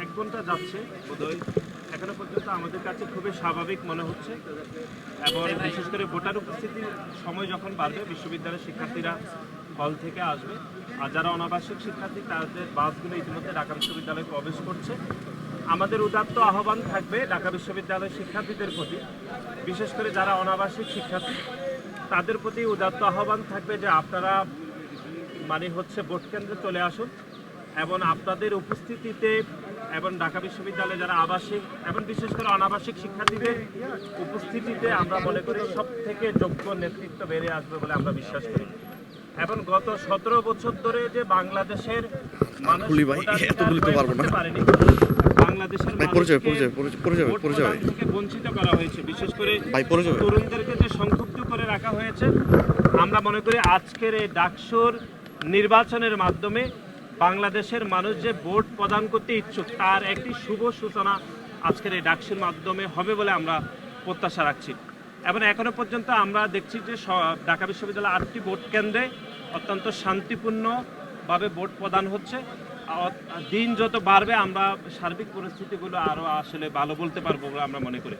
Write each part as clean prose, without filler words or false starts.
1 ঘন্টা যাচ্ছে বোধহয়, এখনো পর্যন্ত আমাদের কাছে খুবই স্বাভাবিক মনে হচ্ছে। এবং বিশেষ করে ভোটার উপস্থিতির সময় যখন বাড়বে, বিশ্ববিদ্যালয়ের শিক্ষার্থীরা হল থেকে আসবে। আর যারা অনাবাসিক শিক্ষার্থী তাদের বাসগুলো ইতিমধ্যে ঢাকা বিশ্ববিদ্যালয়ে প্রবেশ করছে। আমাদের উদাত্ত আহ্বান থাকবে ঢাকা বিশ্ববিদ্যালয়ের শিক্ষার্থীদের প্রতি, বিশেষ করে যারা অনাবাসিক শিক্ষার্থী তাদের প্রতি উদাত্ত আহ্বান থাকবে যে আপনারা ভোট কেন্দ্রে চলে আসুন এবং আপনাদের উপস্থিতিতে এবং ঢাকা বিশ্ববিদ্যালয়ে যারা আবাসিক এবং বিশেষ করে অনাবাসিক শিক্ষার্থীদের উপস্থিতিতে আমরা মনে করি সব থেকে যোগ্য নেতৃত্ব বেড়ে আসবে বলে আমরা বিশ্বাস করি। এবং গত 17 বছর ধরে যে বাংলাদেশের মানুষ পারেনি, বাংলাদেশের থেকে বঞ্চিত করা হয়েছে, বিশেষ করে তরুণদেরকে যে সংক্ষুব্ধ করে রাখা হয়েছে, আমরা মনে করি আজকের এই ডাকসুর নির্বাচনের মাধ্যমে বাংলাদেশের মানুষ যে ভোট প্রদান করতে ইচ্ছুক তার একটি শুভ সূচনা আজকের এই ডাকসুর মাধ্যমে হবে বলে আমরা প্রত্যাশা রাখছি। এবং এখনো পর্যন্ত আমরা দেখছি যে ঢাকা বিশ্ববিদ্যালয়ের 8টি ভোট কেন্দ্রে অত্যন্ত শান্তিপূর্ণভাবে ভোট প্রদান হচ্ছে। দিন যত বাড়বে আমরা সার্বিক পরিস্থিতিগুলো আরও আসলে ভালো বলতে পারবো বলে আমরা মনে করি।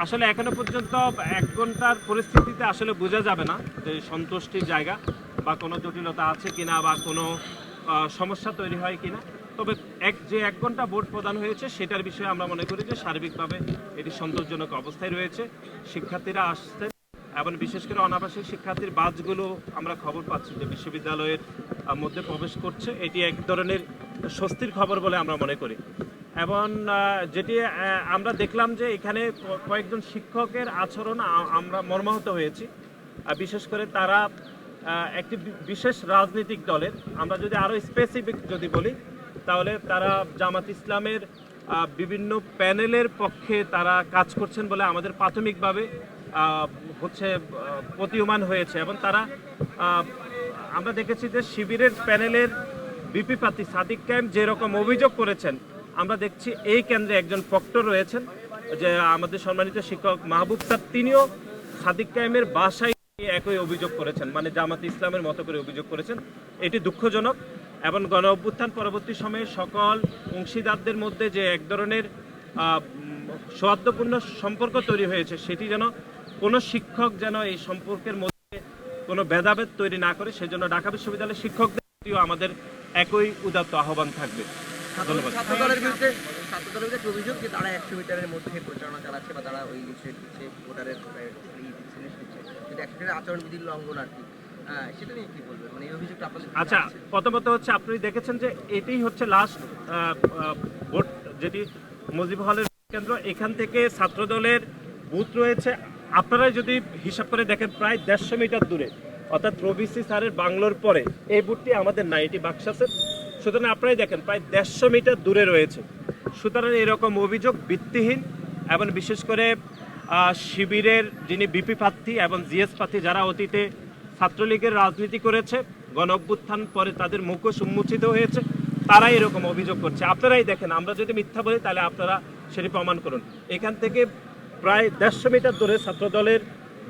আসলে এখনো পর্যন্ত 1 ঘন্টার পরিস্থিতিতে আসলে বোঝা যাবে না যে সন্তুষ্টির জায়গা বা কোনো জটিলতা আছে কিনা বা কোনো সমস্যা তৈরি হয় কিনা। তবে 1 ঘন্টা ভোট প্রদান হয়েছে সেটার বিষয়ে আমরা মনে করি যে সার্বিকভাবে এটি সন্তোষজনক অবস্থায় রয়েছে। শিক্ষার্থীরা আসছে এবং বিশেষ করে অনাবাসিক শিক্ষার্থীর বাসগুলো আমরা খবর পাচ্ছি যে বিশ্ববিদ্যালয়ের মধ্যে প্রবেশ করছে। এটি এক ধরনের স্বস্তির খবর বলে আমরা মনে করি। এবং যেটি আমরা দেখলাম যে এখানে কয়েকজন শিক্ষকের আচরণ আমরা মর্মাহত হয়েছি। বিশেষ করে তারা একটি বিশেষ রাজনৈতিক দলের, আমরা যদি আরও স্পেসিফিক যদি বলি তাহলে তারা জামাত ইসলামের বিভিন্ন প্যানেলের পক্ষে তারা কাজ করছেন বলে আমাদের প্রাথমিকভাবে প্রতীয়মান হয়েছে। এবং তারা আমরা দেখেছি যে শিবিরের প্যানেলের বিপি প্রার্থী সাদিক কায়েম যেরকম অভিযোগ করেছেন, আমরা দেখছি এই কেন্দ্রে একজন প্রক্টর রয়েছেন যে আমাদের সম্মানিত শিক্ষক মাহবুব স্যার, তিনিও সাদিক কায়েমের বাসায় একই অভিযোগ করেছেন, মানে জামাত ইসলামের মতো করে অভিযোগ করেছেন। এটি দুঃখজনক। এবং গণ অভ্যুত্থান পরবর্তী সময়ে সকল অংশীদারদের মধ্যে যে এক ধরনের সৌহার্দ্যপূর্ণ সম্পর্ক তৈরি হয়েছে, সেটি যেন কোনো শিক্ষক যেন এই সম্পর্কের মধ্যে কোনো ভেদাভেদ তৈরি না করে, সেজন্য ঢাকা বিশ্ববিদ্যালয়ের শিক্ষকদেরও আমাদের একই উদাত্ত আহ্বান থাকবে। ধন্যবাদ। ছাত্রদলের বিরুদ্ধে অভিযোগ যে তারা 100 মিটারের মধ্যে প্রচারণা চালাচ্ছে বা তারা ওই ভোটারের আচরণবিধির লঙ্ঘন আর কি, সেটা নিয়ে কি বলবেন? মানে এই অভিযোগটা আপনাদের? আচ্ছা, প্রথমত হচ্ছে আপনি দেখেছেন যে এটাই হচ্ছে লাস্ট ভোট, যেটি মুজিব হলের কেন্দ্র। এখান থেকে ছাত্রদলের বুথ রয়েছে, আপনারাই যদি হিসাব করে দেখেন প্রায় 150 মিটার দূরে, অর্থাৎ রবিসি স্যারের বাংলোর পরে এই বুথটি আমাদের নাই, এটি বাক্সাসের। সুতরাং আপনারাই দেখেন প্রায় 150 মিটার দূরে রয়েছে। সুতরাং এরকম অভিযোগ ভিত্তিহীন। এবং বিশেষ করে শিবিরের যিনি বিপি প্রার্থী এবং জিএস প্রার্থী যারা অতীতে ছাত্রলীগের রাজনীতি করেছে, গণ অভ্যুত্থান পরে তাদের মুখোশ উন্মোচিত হয়েছে, তারাই এরকম অভিযোগ করছে। আপনারাই দেখেন, আমরা যদি মিথ্যা বলি তাহলে আপনারা সেটি প্রমাণ করুন। এখান থেকে প্রায় 150 মিটার দূরে ছাত্রদলের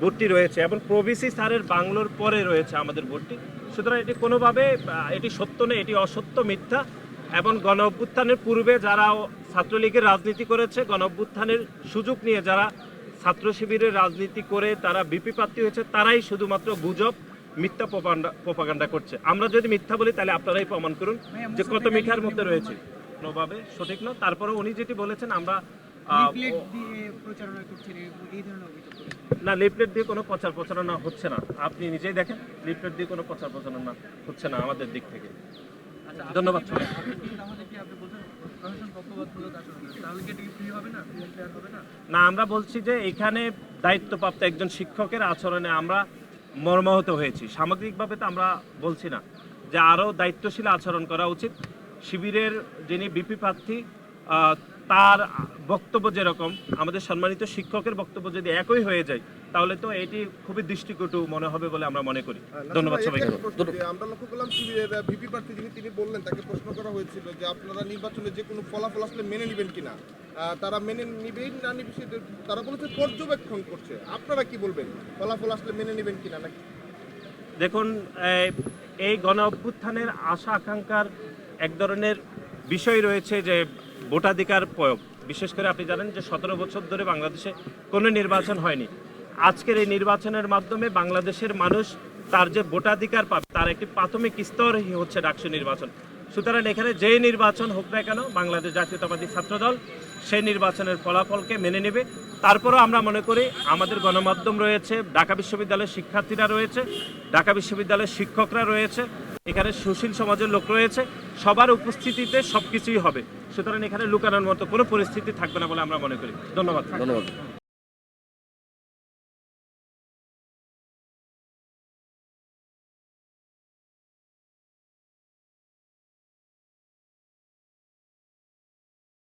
ভোটটি রয়েছে এবং প্রভিসি স্যারের বাংলোর পরে রয়েছে আমাদের ভোটটি। সুতরাং এটি কোনোভাবে এটি সত্য নয়, এটি অসত্য, মিথ্যা। এবং গণ অভ্যুত্থানের পূর্বে যারা ছাত্রলীগের রাজনীতি করেছে, গণ অভ্যুত্থানের সুযোগ নিয়ে যারা ছাত্র শিবিরের রাজনীতি করে তারা বিপি প্রার্থী হয়েছে, তারাই শুধুমাত্র গুজব, মিথ্যা প্রপাগান্ডা করছে। আমরা যদি মিথ্যা বলি তাহলে আপনারাই প্রমাণ করুন যে কত মিঠার মধ্যে রয়েছে। কোনোভাবে সঠিক নয়। তারপরে উনি যেটি বলেছেন আমরা না, লিফলেট দিয়ে কোনো প্রচারণা হচ্ছে না। আপনি নিজেই দেখেন, লিফলেট দিয়ে কোনো প্রচারণা হচ্ছে না আমাদের দিক থেকে। ধন্যবাদ। না, আমরা বলছি যে এখানে দায়িত্বপ্রাপ্ত একজন শিক্ষকের আচরণে আমরা মর্মাহত হয়েছি। সামগ্রিকভাবে তো আমরা বলছি না, যে আরও দায়িত্বশীল আচরণ করা উচিত। শিবিরের যিনি বিপি প্রার্থী তার বক্তব্য যেরকম, আমাদের সম্মানিত শিক্ষকের বক্তব্য যদি একই হয়ে যায় তাহলে তো এটি খুবই দৃষ্টিকটু মনে হবে বলে আমরা মনে করি। ধন্যবাদ সবাইকে। আমরা লক্ষ্য করলাম শিবিরের ভিপি প্রার্থী তিনি বললেন, তাকে প্রশ্ন করা হয়েছিল যে আপনারা নির্বাচনে যে কোনো ফলাফল আসলে মেনে নেবেন কিনা, তারা মেনে নিবেন না নিবে, তারা বলেছে পর্যবেক্ষণ করছে। আপনারা কি বলবেন, ফলাফল আসলে মেনে নেবেন কিনা নাকি? দেখুন, এই গণ অভ্যুত্থানের আশা আকাঙ্ক্ষার এক ধরনের বিষয় রয়েছে যে ভোটাধিকার প্রয়োগ। বিশেষ করে আপনি জানেন যে 17 বছর ধরে বাংলাদেশে কোনো নির্বাচন হয়নি। আজকের এই নির্বাচনের মাধ্যমে বাংলাদেশের মানুষ তার যে ভোটাধিকার পাবে তার একটি প্রাথমিক স্তর হচ্ছে ডাকসু নির্বাচন। সুতরাং এখানে যেই নির্বাচন হোক না কেন বাংলাদেশ জাতীয়তাবাদী ছাত্রদল সেই নির্বাচনের ফলাফলকে মেনে নেবে। তারপরও আমরা মনে করি আমাদের গণমাধ্যম রয়েছে, ঢাকা বিশ্ববিদ্যালয়ের শিক্ষার্থীরা রয়েছে, ঢাকা বিশ্ববিদ্যালয়ের শিক্ষকরা রয়েছে, এখানে সুশীল সমাজের লোক রয়েছে, সবার উপস্থিতিতে সব কিছুই হবে। সুতরাং এখানে লুকানোর মতো কোনো পরিস্থিতি থাকবে না বলে আমরা মনে করি। ধন্যবাদ।